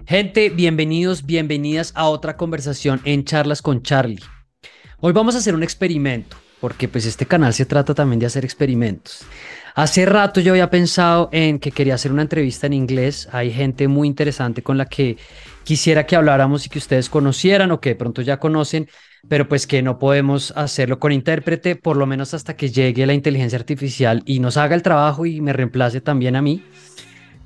Gente, bienvenidos, bienvenidas a otra conversación en Charlas con Charlie. Hoy vamos a hacer un experimento, porque pues este canal se trata también de hacer experimentos. Hace rato yo había pensado en que quería hacer una entrevista en inglés. Hay gente muy interesante con la que quisiera que habláramos y que ustedes conocieran o que de pronto ya conocen, pero pues que no podemos hacerlo con intérprete, por lo menos hasta que llegue la inteligencia artificial y nos haga el trabajo y me reemplace también a mí.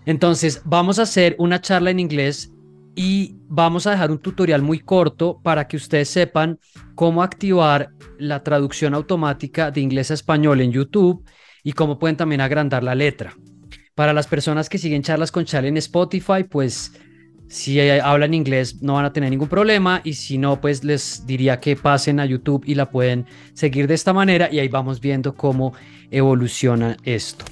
Entonces, vamos a hacer una charla en inglés y vamos a dejar un tutorial muy corto para que ustedes sepan cómo activar la traducción automática de inglés a español en YouTube y cómo pueden también agrandar la letra. Para las personas que siguen charlas con Charlie en Spotify, pues si hablan inglés no van a tener ningún problema, y si no, pues les diría que pasen a YouTube y la pueden seguir de esta manera y ahí vamos viendo cómo evoluciona esto.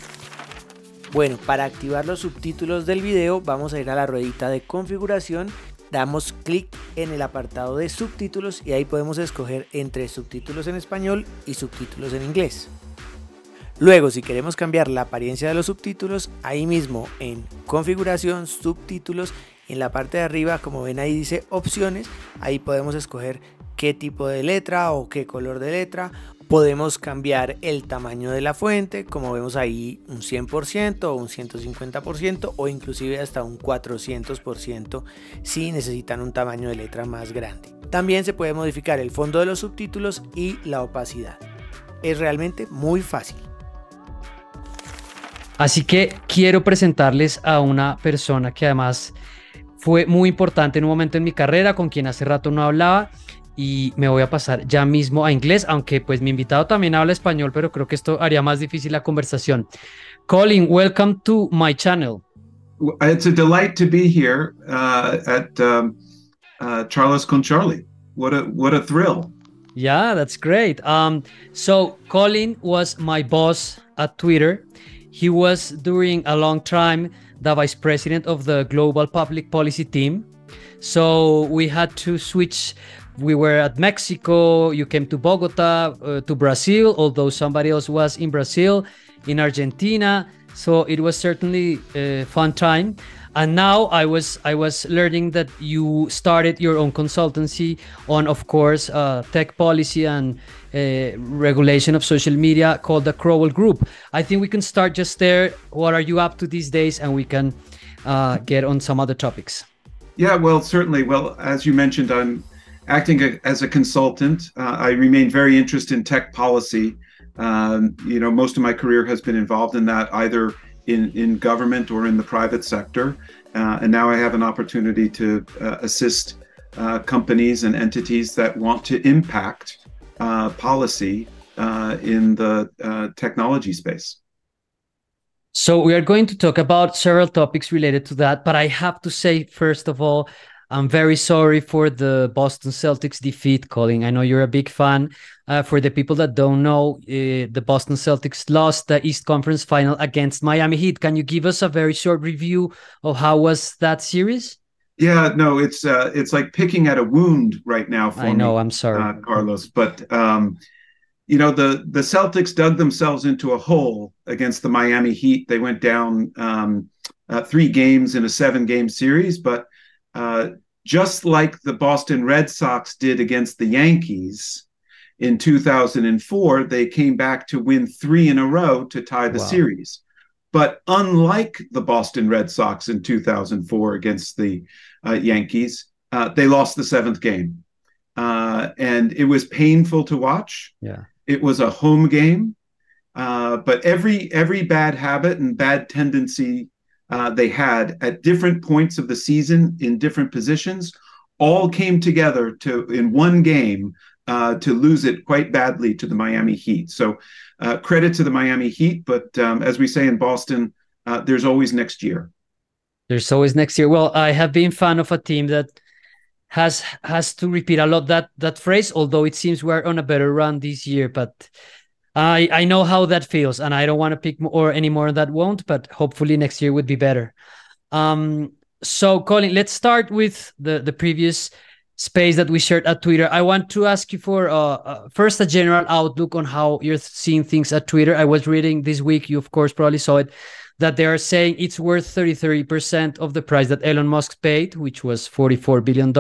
Bueno, para activar los subtítulos del video vamos a ir a la ruedita de configuración, damos clic en el apartado de subtítulos y ahí podemos escoger entre subtítulos en español y subtítulos en inglés. Luego, si queremos cambiar la apariencia de los subtítulos, ahí mismo en configuración, subtítulos, en la parte de arriba, como ven ahí dice opciones, ahí podemos escoger qué tipo de letra o qué color de letra. Podemos cambiar el tamaño de la fuente, como vemos ahí un 100% o un 150% o inclusive hasta un 400% si necesitan un tamaño de letra más grande. También se puede modificar el fondo de los subtítulos y la opacidad. Es realmente muy fácil. Así que quiero presentarles a una persona que además fue muy importante en un momento en mi carrera, con quien hace rato no hablaba, y me voy a pasar ya mismo a inglés, aunque pues mi invitado también habla español, pero creo que esto haría más difícil la conversación. Colin, welcome to my channel. It's a delight to be here at Charles con Charlie. What a thrill! Yeah, that's great. So Colin was my boss at Twitter. He was during a long time the vice president of the global public policy team. So we had to switch. We were at Mexico, you came to Bogota, to Brazil, although somebody else was in Brazil, in Argentina. So it was certainly a fun time. And now I was learning that you started your own consultancy on, of course, tech policy and regulation of social media, called the Crowell Group. I think we can start just there. What are you up to these days? And we can get on some other topics. Yeah, well, certainly. Well, as you mentioned, I'm acting as a consultant. I remain very interested in tech policy. Most of my career has been involved in that, either in government or in the private sector. And now I have an opportunity to assist companies and entities that want to impact policy in the technology space. So we are going to talk about several topics related to that, but I have to say, first of all, I'm very sorry for the Boston Celtics defeat, Colin. I know you're a big fan. For the people that don't know, the Boston Celtics lost the East Conference Final against Miami Heat. Can you give us a very short review of how was that series? Yeah, no, it's like picking at a wound right now for me. I know, I'm sorry, Carlos, but the Celtics dug themselves into a hole against the Miami Heat. They went down 3 games in a 7-game series, but just like the Boston Red Sox did against the Yankees in 2004, they came back to win 3 in a row to tie the series. But unlike the Boston Red Sox in 2004 against the Yankees, they lost the 7th game. And it was painful to watch. Yeah. It was a home game. But every bad habit and bad tendency they had at different points of the season in different positions all came together in one game to lose it quite badly to the Miami Heat. So credit to the Miami Heat, but as we say in Boston, there's always next year. There's always next year. Well, I have been fan of a team that has to repeat a lot that phrase, although it seems we're on a better run this year, but I know how that feels, and I don't want to pick any more that won't, but hopefully next year would be better. So Colin, let's start with the previous space that we shared at Twitter. I want to ask you for first a general outlook on how you're seeing things at Twitter. I was reading this week, you of course probably saw it, that they are saying it's worth 33% of the price that Elon Musk paid, which was $44 billion.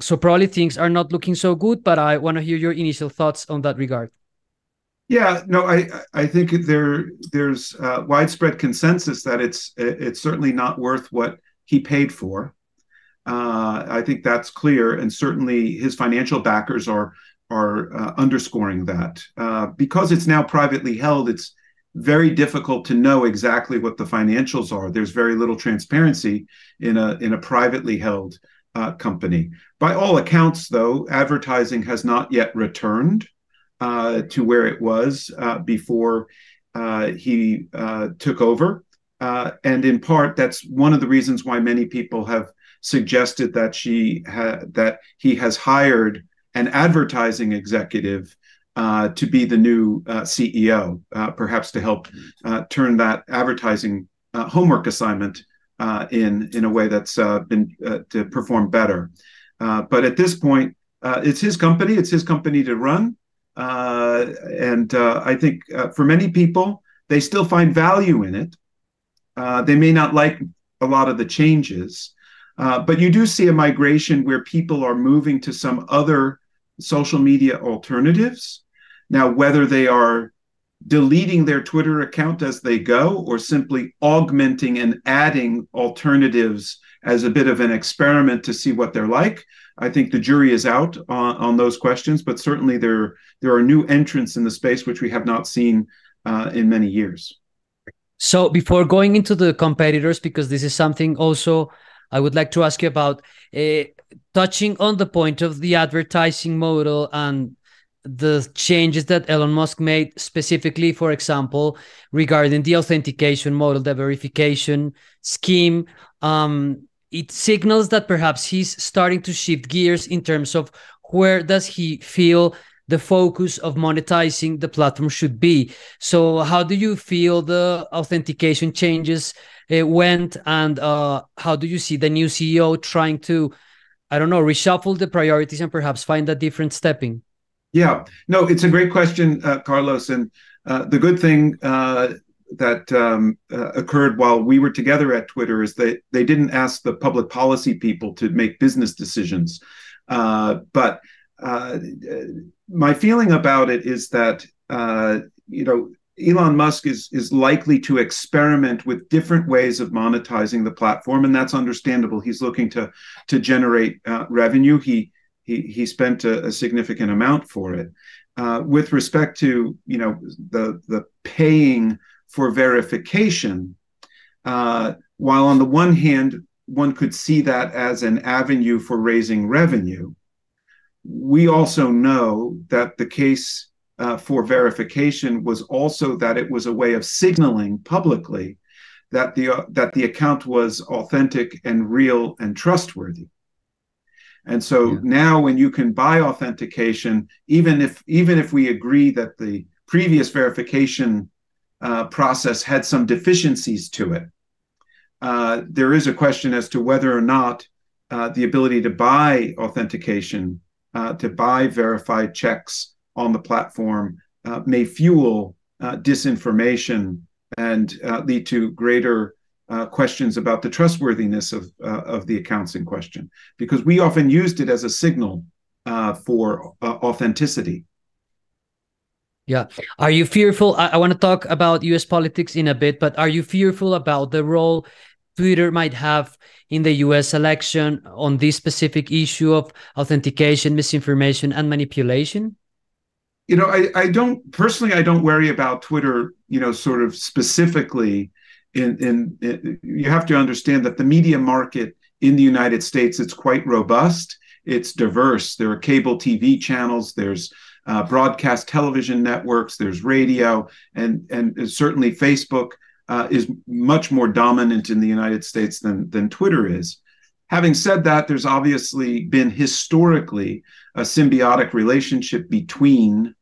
So probably things are not looking so good, but I want to hear your initial thoughts on that regard. Yeah, no, I think there's widespread consensus that it's certainly not worth what he paid for. I think that's clear, and certainly his financial backers are underscoring that. Because it's now privately held, it's very difficult to know exactly what the financials are. There's very little transparency in a privately held company. By all accounts, though, advertising has not yet returned to where it was before he took over. And in part, that's one of the reasons why many people have suggested that that he has hired an advertising executive to be the new CEO, perhaps to help turn that advertising homework assignment in a way that's been to perform better. But at this point, it's his company to run. And I think for many people, they still find value in it. They may not like a lot of the changes, but you do see a migration where people are moving to some other social media alternatives. Now, whether they are deleting their Twitter account as they go or simply augmenting and adding alternatives as a bit of an experiment to see what they're like, I think the jury is out on those questions, but certainly there are new entrants in the space which we have not seen in many years. So before going into the competitors, because this is something also I would like to ask you about, touching on the point of the advertising model and the changes that Elon Musk made specifically, for example, regarding the authentication model, the verification scheme, it signals that perhaps he's starting to shift gears in terms of where does he feel the focus of monetizing the platform should be. So how do you feel the authentication changes went, and how do you see the new CEO trying to, I don't know, reshuffle the priorities and perhaps find a different stepping? Yeah, no, it's a great question, Carlos. And the good thing that occurred while we were together at Twitter is that they didn't ask the public policy people to make business decisions. But my feeling about it is that, Elon Musk is likely to experiment with different ways of monetizing the platform, and that's understandable. He's looking to generate revenue. He spent a significant amount for it. With respect to the paying for verification, while on the one hand one could see that as an avenue for raising revenue, we also know that the case for verification was also that it was a way of signaling publicly that the account was authentic and real and trustworthy. And so now when you can buy authentication, even if we agree that the previous verification process had some deficiencies to it, there is a question as to whether or not the ability to buy authentication, to buy verified checks on the platform may fuel disinformation and lead to greater questions about the trustworthiness of the accounts in question, because we often used it as a signal for authenticity. Yeah. Are you fearful? I want to talk about US politics in a bit, but are you fearful about the role Twitter might have in the US election on this specific issue of authentication, misinformation, and manipulation? I don't worry about Twitter, sort of specifically. You have to understand that the media market in the United States, it's quite robust. It's diverse. There are cable TV channels. There's broadcast television networks. There's radio, and certainly Facebook is much more dominant in the United States than Twitter is. Having said that, there's obviously been historically a symbiotic relationship between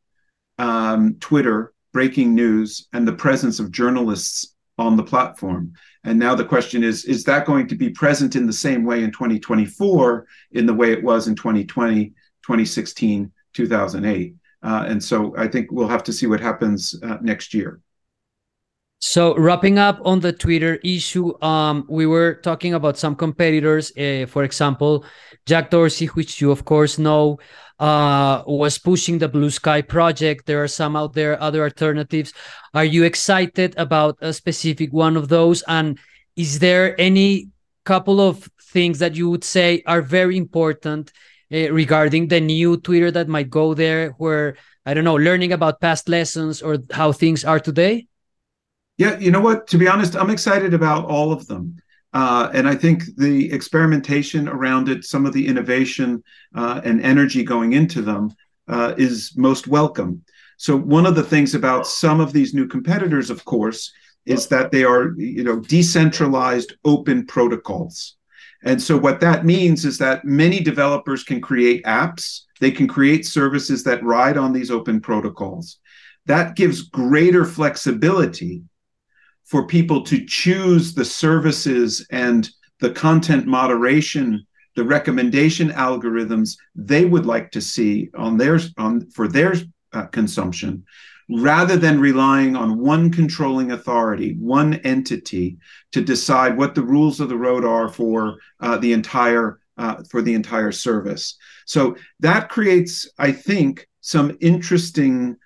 Twitter, breaking news, and the presence of journalists on the platform. And now the question is that going to be present in the same way in 2024 in the way it was in 2020, 2016, 2008? And so I think we'll have to see what happens next year. So wrapping up on the Twitter issue, we were talking about some competitors. For example, Jack Dorsey, which you of course know, was pushing the Blue Sky project. There are some out there, other alternatives. Are you excited about a specific one of those? And is there any couple of things that you would say are very important regarding the new Twitter that might go there, where, I don't know, learning about past lessons or how things are today? Yeah, you know what? To be honest, I'm excited about all of them. And I think the experimentation around it, some of the innovation and energy going into them is most welcome. So one of the things about some of these new competitors, of course, is that they are, decentralized open protocols. And so what that means is that many developers can create apps. They can create services that ride on these open protocols. That gives greater flexibility for people to choose the services and the content moderation, the recommendation algorithms they would like to see for their consumption, rather than relying on one controlling authority, one entity, to decide what the rules of the road are for the entire service. So that creates, I think, some interesting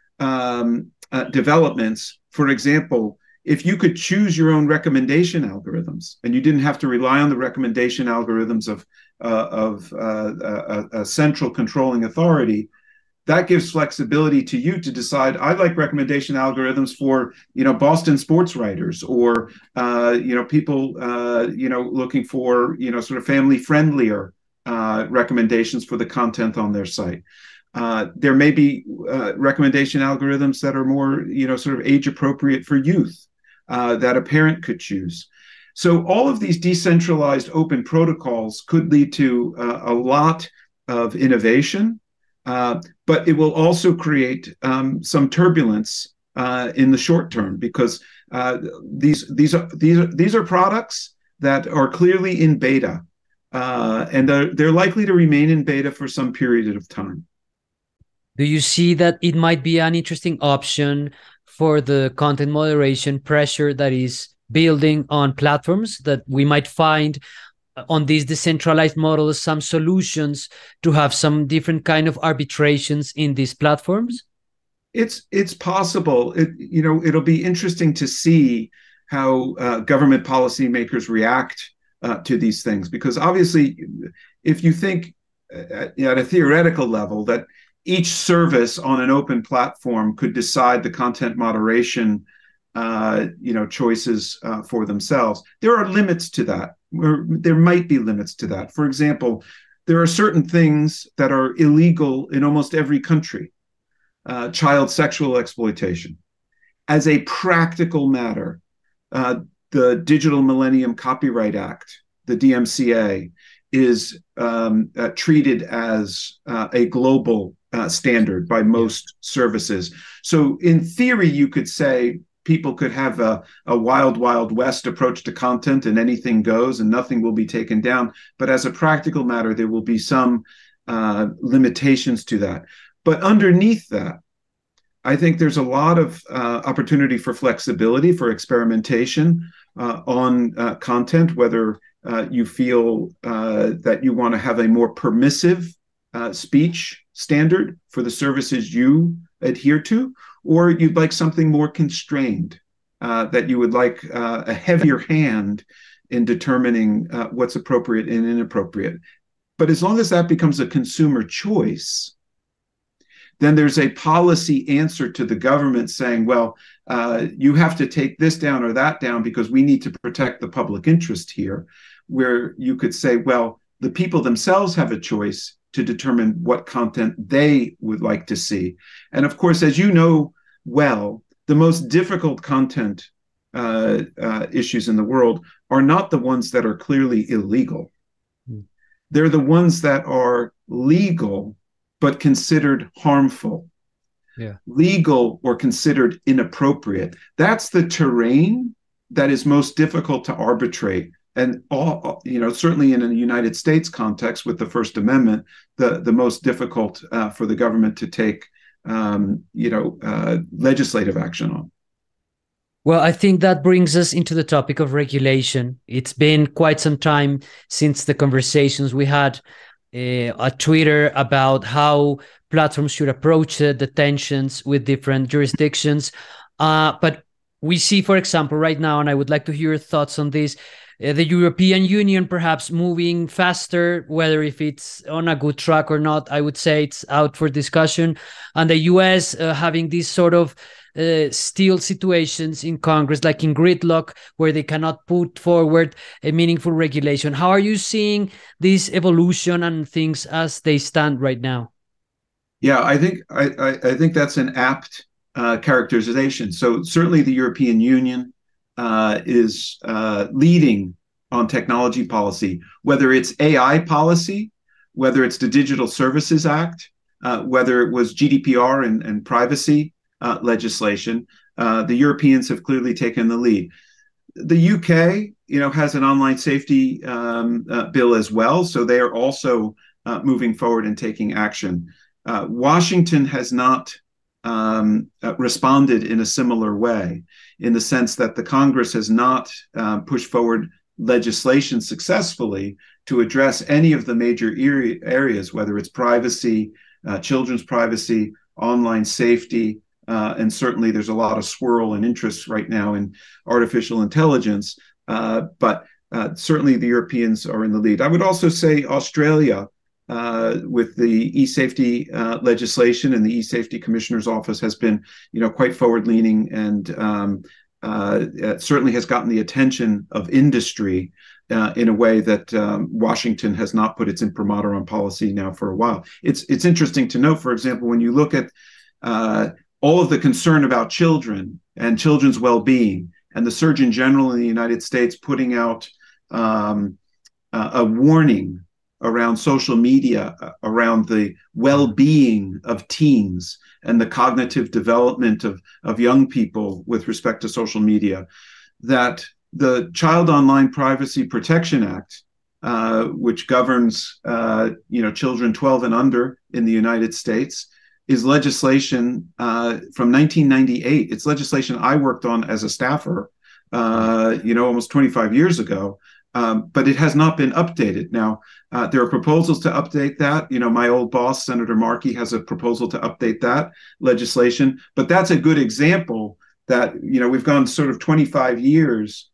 developments. For example, if you could choose your own recommendation algorithms and you didn't have to rely on the recommendation algorithms of a central controlling authority, that gives flexibility to you to decide, I like recommendation algorithms for, Boston sports writers, or, people, looking for, sort of family friendlier recommendations for the content on their site. There may be recommendation algorithms that are more, sort of age appropriate for youth that a parent could choose. So all of these decentralized open protocols could lead to a lot of innovation, but it will also create some turbulence in the short term, because these are products that are clearly in beta, and they're likely to remain in beta for some period of time. Do you see that it might be an interesting option for the content moderation pressure that is building on platforms, that we might find on these decentralized models some solutions to have some different kind of arbitrations in these platforms? It's possible. It'll be interesting to see how government policymakers react to these things, because obviously, if you think at a theoretical level that each service on an open platform could decide the content moderation choices for themselves, there are limits to that. There might be limits to that. For example, there are certain things that are illegal in almost every country. Child sexual exploitation. As a practical matter, the Digital Millennium Copyright Act, the DMCA, is treated as a global standard by most services. So in theory, you could say people could have a wild, wild west approach to content, and anything goes and nothing will be taken down. But as a practical matter, there will be some limitations to that. But underneath that, I think there's a lot of opportunity for flexibility, for experimentation on content, whether you feel that you want to have a more permissive speech standard for the services you adhere to, or you'd like something more constrained, that you would like a heavier hand in determining what's appropriate and inappropriate. But as long as that becomes a consumer choice, then there's a policy answer to the government saying, well, you have to take this down or that down because we need to protect the public interest here, where you could say, well, the people themselves have a choice to determine what content they would like to see. And of course, as you know well, the most difficult content issues in the world are not the ones that are clearly illegal. They're the ones that are legal, but considered harmful. Yeah. Legal or considered inappropriate. That's the terrain that is most difficult to arbitrate. And certainly in a United States context with the First Amendment, the most difficult for the government to take legislative action on. Well, I think that brings us into the topic of regulation. It's been quite some time since the conversations we had at Twitter about how platforms should approach the tensions with different jurisdictions. But we see, for example, right now, and I would like to hear your thoughts on this, the European Union perhaps moving faster, whether if it's on a good track or not, I would say it's out for discussion. And the US having these sort of still situations in Congress, like in gridlock, where they cannot put forward a meaningful regulation. How are you seeing this evolution and things as they stand right now? Yeah, I think that's an apt characterization. So certainly the European Union is leading on technology policy, whether it's AI policy, whether it's the Digital Services Act, whether it was GDPR and privacy legislation. The Europeans have clearly taken the lead. The UK, has an online safety bill as well, so they are also moving forward and taking action. Washington has not responded in a similar way, in the sense that the Congress has not pushed forward legislation successfully to address any of the major areas, whether it's privacy, children's privacy, online safety, and certainly there's a lot of swirl and interest right now in artificial intelligence. But certainly the Europeans are in the lead. I would also say Australia, with the e-safety legislation, and the e-safety commissioner's office has been, quite forward-leaning, and certainly has gotten the attention of industry in a way that Washington has not put its imprimatur on policy now for a while. It's interesting to note, for example, when you look at all of the concern about children and children's well-being, and the Surgeon General in the United States putting out a warning around social media, around the well-being of teens and the cognitive development of young people with respect to social media, that the Child Online Privacy Protection Act, which governs children 12 and under in the United States, is legislation from 1998. It's legislation I worked on as a staffer, almost 25 years ago. But it has not been updated. Now, there are proposals to update that. My old boss, Senator Markey, has a proposal to update that legislation. But that's a good example that, we've gone sort of 25 years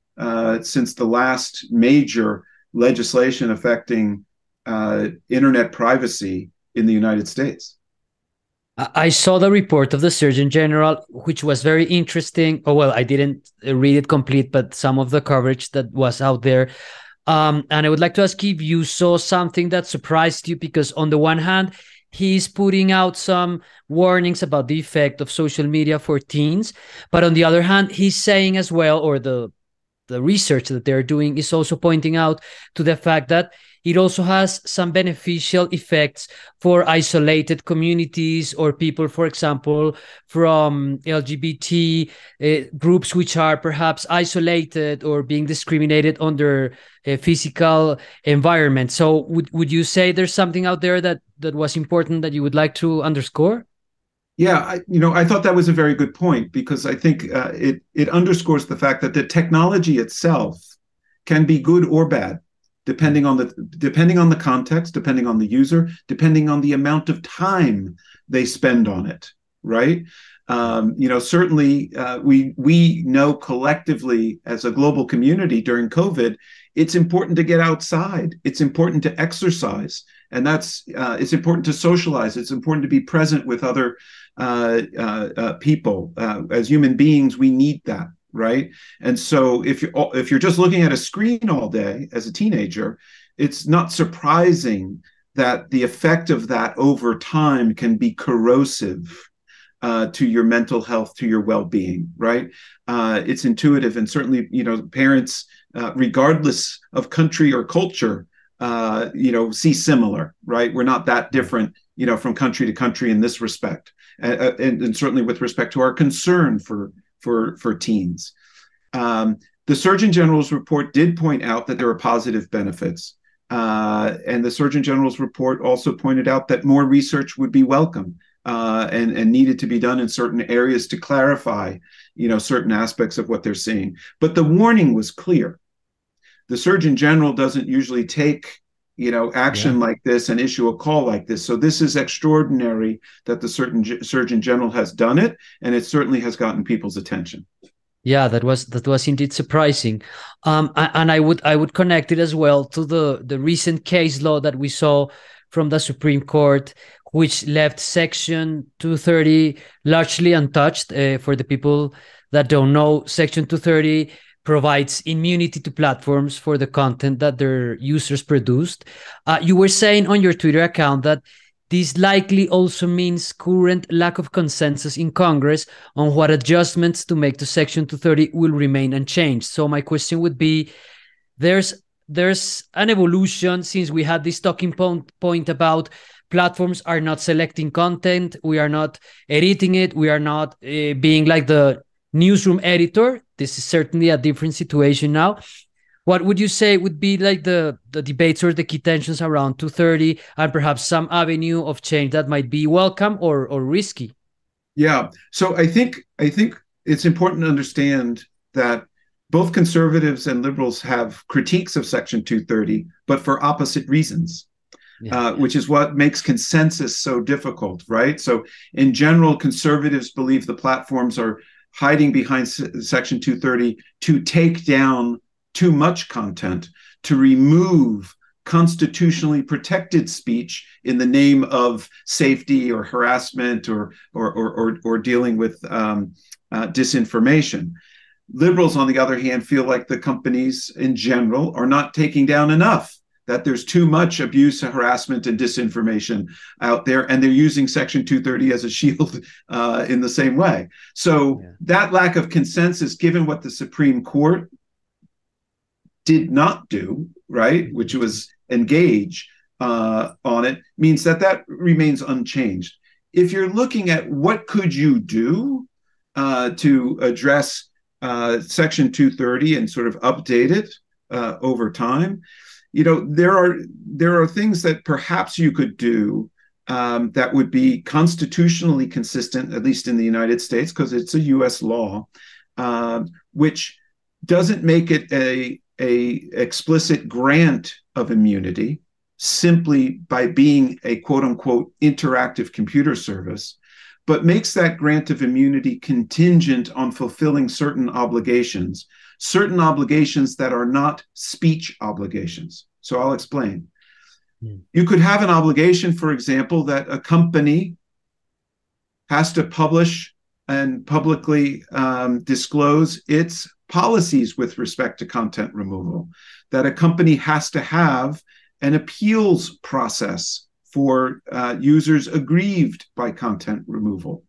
since the last major legislation affecting internet privacy in the United States. I saw the report of the Surgeon General, which was very interesting. Oh, well, I didn't read it complete, but some of the coverage that was out there. And I would like to ask if you saw something that surprised you, because on the one hand, he's putting out some warnings about the effect of social media for teens. But on the other hand, he's saying as well, or the research that they're doing is also pointing out to the fact that it also has some beneficial effects for isolated communities or people, for example, from LGBT groups which are perhaps isolated or being discriminated under a physical environment. So would you say there's something out there that was important that you would like to underscore? Yeah, I thought that was a very good point, because I think it underscores the fact that the technology itself can be good or bad, depending on the context, depending on the user, depending on the amount of time they spend on it, right? Certainly we know collectively as a global community during COVID, it's important to get outside. It's important to exercise, and it's important to socialize. It's important to be present with other people. As human beings, we need that. Right. And so if you're just looking at a screen all day as a teenager, it's not surprising that the effect of that over time can be corrosive to your mental health, to your well-being. Right. It's intuitive. And certainly, parents, regardless of country or culture, see similar. Right. We're not that different, from country to country in this respect. And certainly with respect to our concern for teens. The Surgeon General's report did point out that there are positive benefits. And the Surgeon General's report also pointed out that more research would be welcome and needed to be done in certain areas to clarify certain aspects of what they're seeing. But the warning was clear. The Surgeon General doesn't usually take action like this and issue a call like this. So this is extraordinary that the Surgeon General has done it, and it certainly has gotten people's attention. Yeah, that was indeed surprising, and I would connect it as well to the recent case law that we saw from the Supreme Court, which left Section 230 largely untouched. For the people that don't know, Section 230 provides immunity to platforms for the content that their users produced. You were saying on your Twitter account that this likely also means current lack of consensus in Congress on what adjustments to make to Section 230 will remain unchanged. So my question would be, there's an evolution since we had this talking point about platforms are not selecting content, we are not editing it, we are not being like the newsroom editor. This is certainly a different situation now. What would you say would be like the debates or the key tensions around 230 and perhaps some avenue of change that might be welcome or risky? Yeah. So I think it's important to understand that both conservatives and liberals have critiques of Section 230, but for opposite reasons. Which is what makes consensus so difficult, right? So in general, conservatives believe the platforms are hiding behind Section 230 to take down too much content, to remove constitutionally protected speech in the name of safety or harassment or dealing with disinformation. Liberals, on the other hand, feel like the companies in general are not taking down enough, that there's too much abuse, harassment, and disinformation out there, and they're using Section 230 as a shield in the same way. So that lack of consensus, given what the Supreme Court did not do, right, which was engage on it, means that remains unchanged. If you're looking at what could you do to address Section 230 and sort of update it over time, there are things that perhaps you could do that would be constitutionally consistent, at least in the United States, because it's a U.S. law, which doesn't make it a explicit grant of immunity simply by being a quote unquote interactive computer service, but makes that grant of immunity contingent on fulfilling certain obligations that are not speech obligations. So I'll explain. You could have an obligation, for example, that a company has to publish and publicly disclose its policies with respect to content removal, that a company has to have an appeals process for users aggrieved by content removal,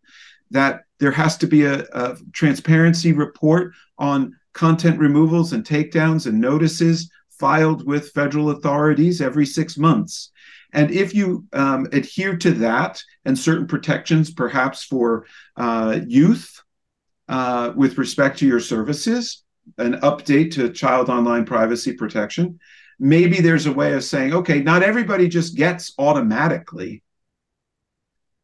that there has to be a transparency report on content removals and takedowns and notices filed with federal authorities every 6 months. And if you adhere to that and certain protections, perhaps for youth with respect to your services, an update to child online privacy protection, maybe there's a way of saying, okay, not everybody just gets automatically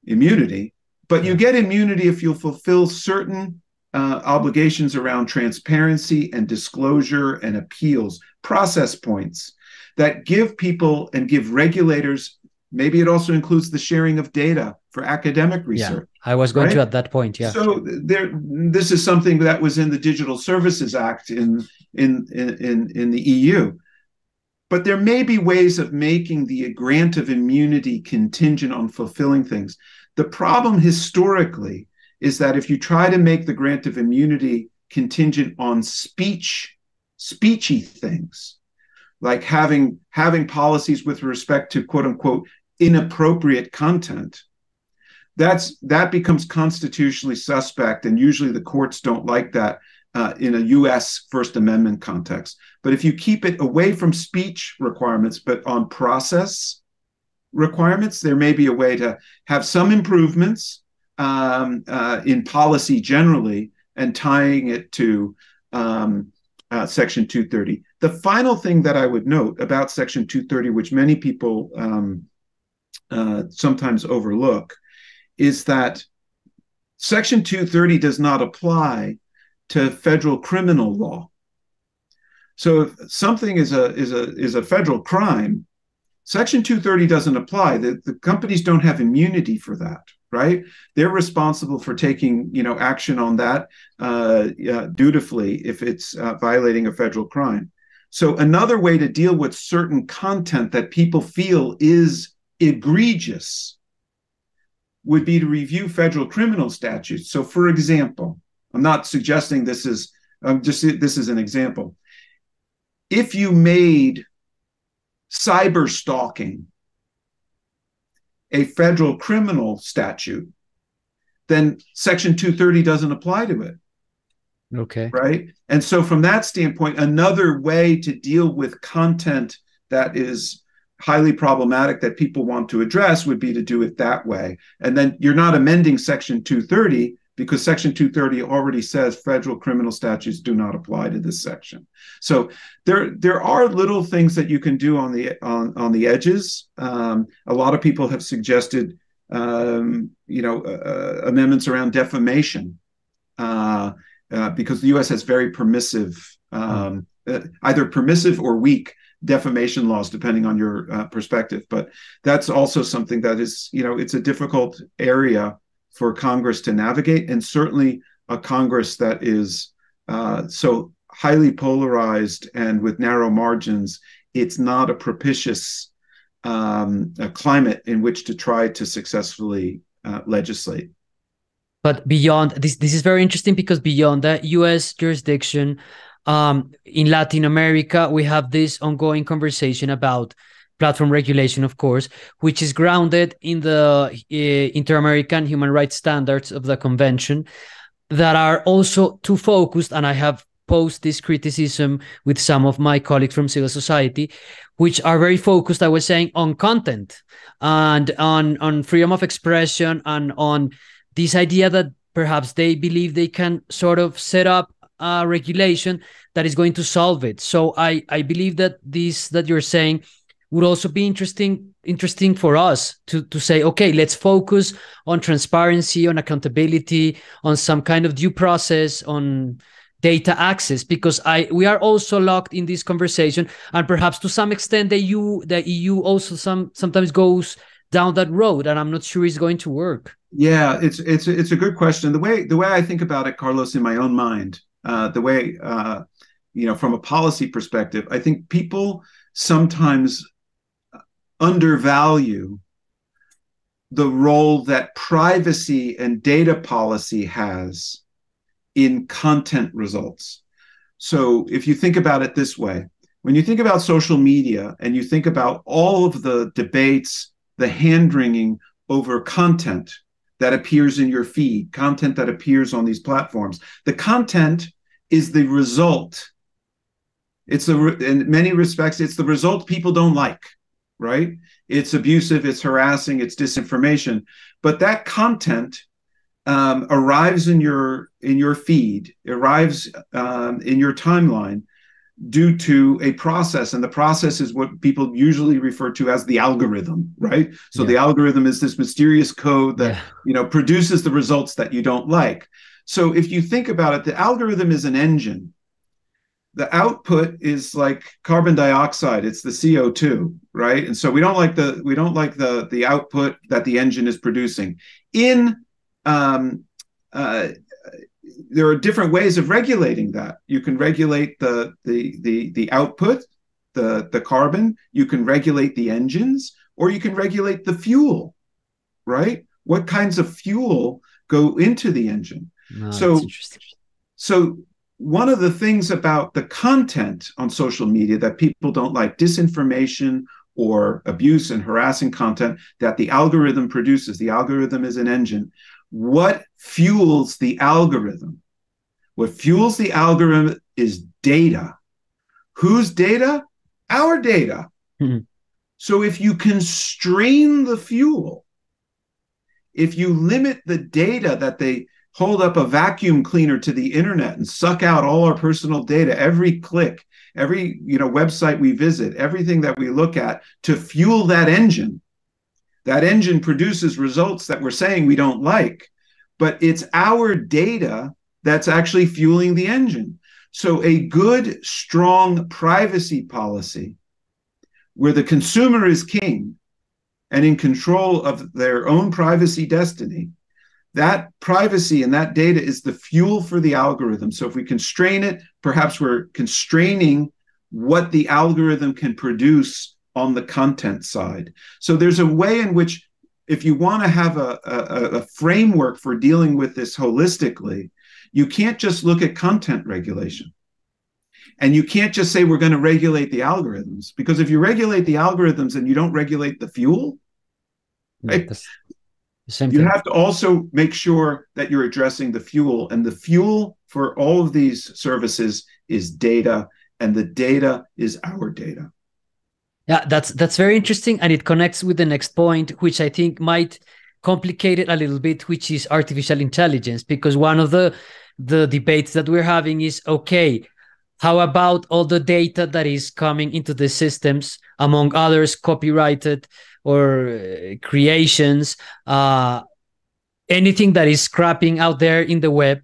immunity, but you get immunity if you fulfill certain obligations around transparency and disclosure and appeals, process points that give people and give regulators, maybe it also includes the sharing of data for academic research. Yeah, I was going to at that point, yeah. So this is something that was in the Digital Services Act in the EU. But there may be ways of making the grant of immunity contingent on fulfilling things. The problem historically is that if you try to make the grant of immunity contingent on speechy things, like having policies with respect to quote unquote inappropriate content, that becomes constitutionally suspect, and usually the courts don't like that in a U.S. First Amendment context. But if you keep it away from speech requirements, but on process requirements, there may be a way to have some improvements in policy generally and tying it to Section 230. The final thing that I would note about Section 230, which many people sometimes overlook, is that Section 230 does not apply to federal criminal law. So if something is a federal crime, Section 230 doesn't apply. The companies don't have immunity for that, right? They're responsible for taking, action on that dutifully if it's violating a federal crime. So another way to deal with certain content that people feel is egregious would be to review federal criminal statutes. So, for example, I'm not suggesting this is an example. If you made cyber stalking a federal criminal statute, then Section 230 doesn't apply to it. Okay. Right. And so from that standpoint, another way to deal with content that is highly problematic that people want to address would be to do it that way. And then you're not amending Section 230 because Section 230 already says federal criminal statutes do not apply to this section. So there are little things that you can do on the edges. A lot of people have suggested amendments around defamation. Because the U.S. has very permissive, either permissive or weak defamation laws, depending on your perspective. But that's also something that is, it's a difficult area for Congress to navigate, and certainly a Congress that is so highly polarized and with narrow margins. It's not a propitious climate in which to try to successfully legislate. But beyond this, this is very interesting because beyond the U.S. jurisdiction, in Latin America, we have this ongoing conversation about platform regulation, of course, which is grounded in the Inter-American human rights standards of the convention that are also too focused. And I have posed this criticism with some of my colleagues from civil society, which are very focused, I was saying, on content and on freedom of expression and on this idea that perhaps they believe they can sort of set up a regulation that is going to solve it. So I believe that this that you're saying would also be interesting for us to say, okay, let's focus on transparency, on accountability, on some kind of due process, on data access, because we are also locked in this conversation, and perhaps to some extent the EU also sometimes goes down that road, and I'm not sure it's going to work. Yeah, it's a good question. The way I think about it, Carlos, in my own mind, from a policy perspective, I think people sometimes undervalue the role that privacy and data policy has in content results. So if you think about it this way, when you think about social media and you think about all of the debates, the hand-wringing over content that appears in your feed, content that appears on these platforms, the content is the result. In many respects, it's the result people don't like, right? It's abusive, it's harassing, it's disinformation. But that content arrives in your feed, arrives in your timeline due to a process, and the process is what people usually refer to as the algorithm, right? So the algorithm is this mysterious code that produces the results that you don't like. So if you think about it, the algorithm is an engine. The output is like carbon dioxide; it's the CO2, right? And so we don't like the output that the engine is producing. There are different ways of regulating that. You can regulate the output, the carbon. You can regulate the engines, or you can regulate the fuel, right? What kinds of fuel go into the engine? So one of the things about the content on social media that people don't like, disinformation or abuse and harassing content that the algorithm produces. The algorithm is an engine. What fuels the algorithm? What fuels the algorithm is data. Whose data? Our data. Mm-hmm. So if you constrain the fuel, if you limit the data that they hold up a vacuum cleaner to the internet and suck out all our personal data, every click, every website we visit, everything that we look at to fuel that engine produces results that we're saying we don't like, but it's our data that's actually fueling the engine. So a good, strong privacy policy where the consumer is king and in control of their own privacy destiny, that privacy and that data is the fuel for the algorithm. So if we constrain it, perhaps we're constraining what the algorithm can produce on the content side. So there's a way in which, if you want to have a framework for dealing with this holistically, you can't just look at content regulation. And you can't just say we're going to regulate the algorithms, because if you regulate the algorithms and you don't regulate the fuel, right, you have to also make sure that you're addressing the fuel. And the fuel for all of these services is data, and the data is our data. Yeah, that's very interesting, and it connects with the next point, which I think might complicate it a little bit, which is artificial intelligence. Because one of the debates that we're having is, okay, how about all the data that is coming into the systems, among others, copyrighted or creations, anything that is scrapping out there in the web.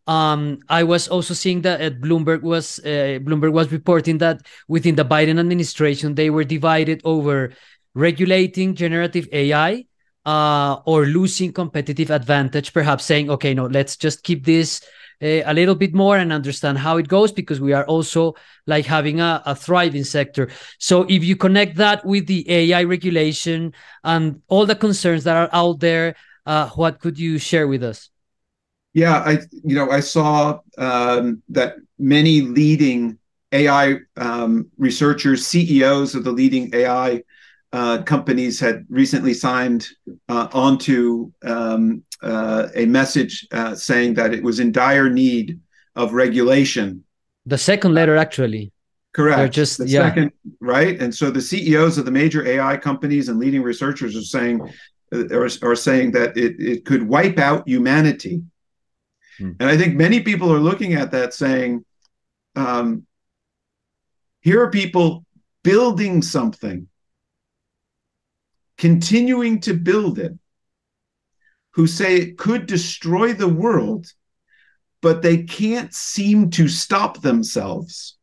I was also seeing that Bloomberg was reporting that within the Biden administration, they were divided over regulating generative AI or losing competitive advantage, perhaps saying, okay, no, let's just keep this a little bit more and understand how it goes, because we are also like having a thriving sector. So if you connect that with the AI regulation and all the concerns that are out there, what could you share with us? Yeah, I saw that many leading AI researchers, CEOs of the leading AI companies had recently signed onto a message saying that it was in dire need of regulation. The second letter, actually. Correct. They're just, the second, right? And so the CEOs of the major AI companies and leading researchers are saying that it could wipe out humanity. And I think many people are looking at that saying, here are people building something, continuing to build it, who say it could destroy the world, but they can't seem to stop themselves.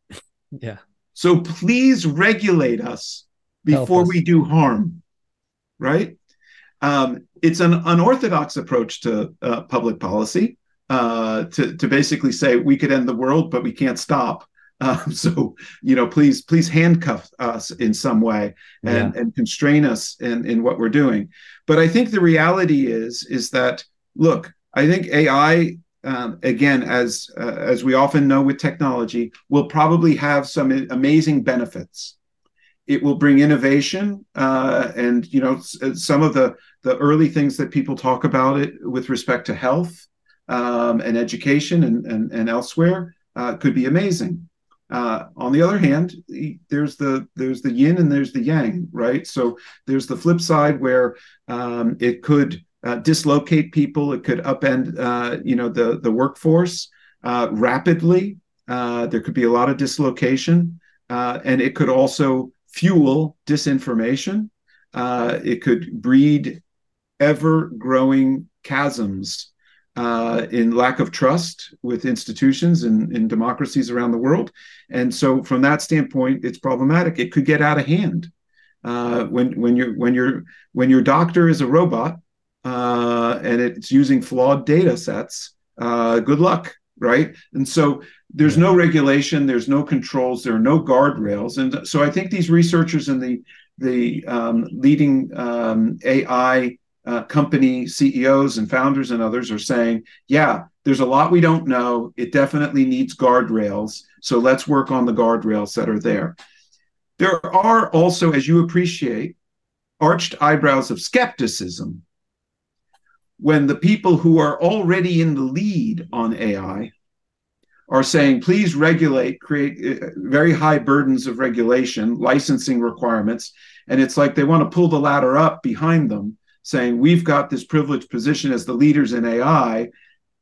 Yeah. So please regulate us before we do harm, right? It's an unorthodox approach to public policy, to basically say we could end the world, but we can't stop. So, please handcuff us in some way and constrain us in what we're doing. But I think the reality is that, look, I think AI, again, as we often know with technology, will probably have some amazing benefits. It will bring innovation, and some of the early things that people talk about it with respect to health and education and elsewhere could be amazing. On the other hand, there's the yin and there's the yang, right? So there's the flip side where it could dislocate people. It could upend the workforce rapidly. There could be a lot of dislocation, and it could also fuel disinformation. It could breed ever-growing chasms in lack of trust with institutions in democracies around the world. And so from that standpoint, it's problematic. It could get out of hand. When your doctor is a robot and it's using flawed data sets, good luck, right? And so there's no regulation, there's no controls, there are no guardrails. And so I think these researchers and the leading AI company CEOs and founders and others are saying, yeah, there's a lot we don't know. It definitely needs guardrails. So let's work on the guardrails that are there. There are also, as you appreciate, arched eyebrows of skepticism when the people who are already in the lead on AI are saying, please regulate, create very high burdens of regulation, licensing requirements. And it's like they want to pull the ladder up behind them, saying, we've got this privileged position as the leaders in AI,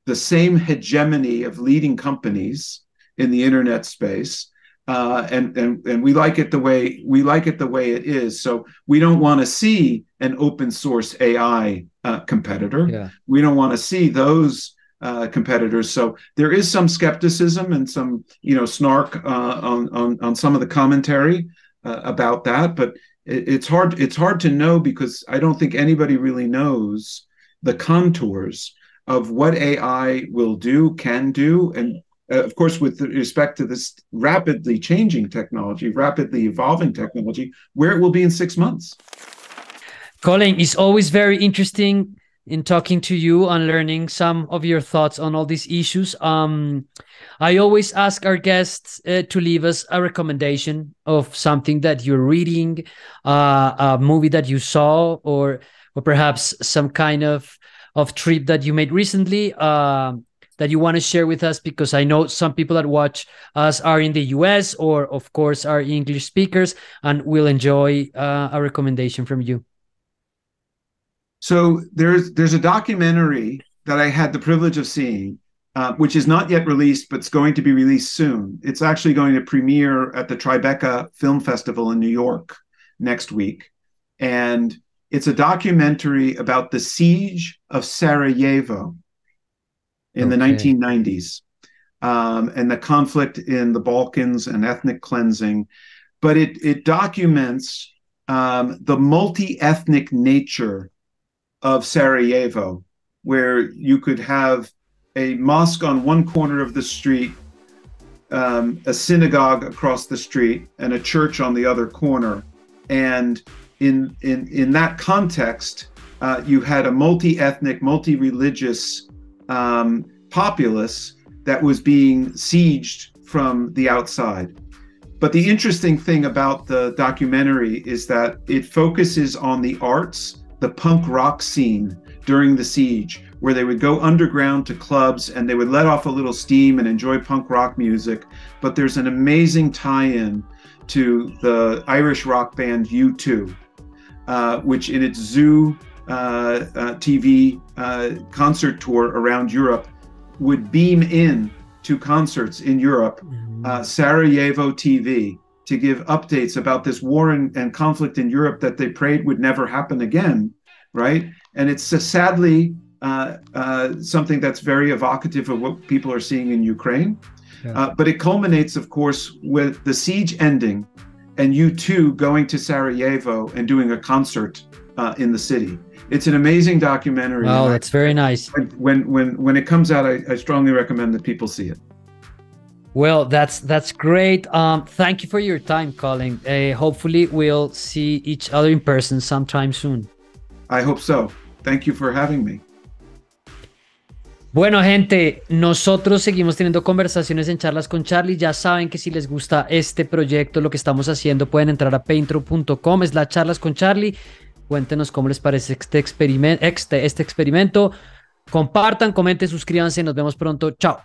the same hegemony of leading companies in the internet space. And we like it the way it is. So we don't want to see an open source AI competitor. Yeah. We don't want to see those competitors. So there is some skepticism and some, snark on some of the commentary about that. But it's hard to know, because I don't think anybody really knows the contours of what AI will do, can do, and of course, with respect to this rapidly changing technology, rapidly evolving technology, where it will be in 6 months. Colin, it's always very interesting in talking to you and learning some of your thoughts on all these issues. I always ask our guests to leave us a recommendation of something that you're reading, a movie that you saw, or perhaps some kind of trip that you made recently that you want to share with us, because I know some people that watch us are in the US or, of course, are English speakers, and will enjoy a recommendation from you. So there's a documentary that I had the privilege of seeing, which is not yet released, but it's going to be released soon. It's actually going to premiere at the Tribeca Film Festival in New York next week. And it's a documentary about the siege of Sarajevo in the 1990s, and the conflict in the Balkans and ethnic cleansing. But it documents the multi-ethnic nature of Sarajevo, where you could have a mosque on one corner of the street, a synagogue across the street, and a church on the other corner. And in that context, you had a multi-ethnic, multi-religious populace that was being sieged from the outside. But the interesting thing about the documentary is that it focuses on the arts, the punk rock scene during the siege, where they would go underground to clubs and they would let off a little steam and enjoy punk rock music. But there's an amazing tie-in to the Irish rock band U2, which in its Zoo TV concert tour around Europe would beam in to concerts in Europe, Sarajevo TV, to give updates about this war and conflict in Europe that they prayed would never happen again, right? And it's sadly something that's very evocative of what people are seeing in Ukraine. Yeah. But it culminates, of course, with the siege ending and U2 going to Sarajevo and doing a concert in the city. It's an amazing documentary. Oh, that's very nice. When it comes out, I strongly recommend that people see it. Well, that's great. Thank you for your time, Colin. Hopefully we'll see each other in person sometime soon. I hope so. Thank you for having me. Bueno, gente, nosotros seguimos teniendo conversaciones en Charlas con Charlie. Ya saben que si les gusta este proyecto, lo que estamos haciendo, pueden entrar a patreon.com/charlas con Charlie. Cuéntenos cómo les parece este experimento. Compartan, comenten, suscríbanse. Nos vemos pronto. Chao.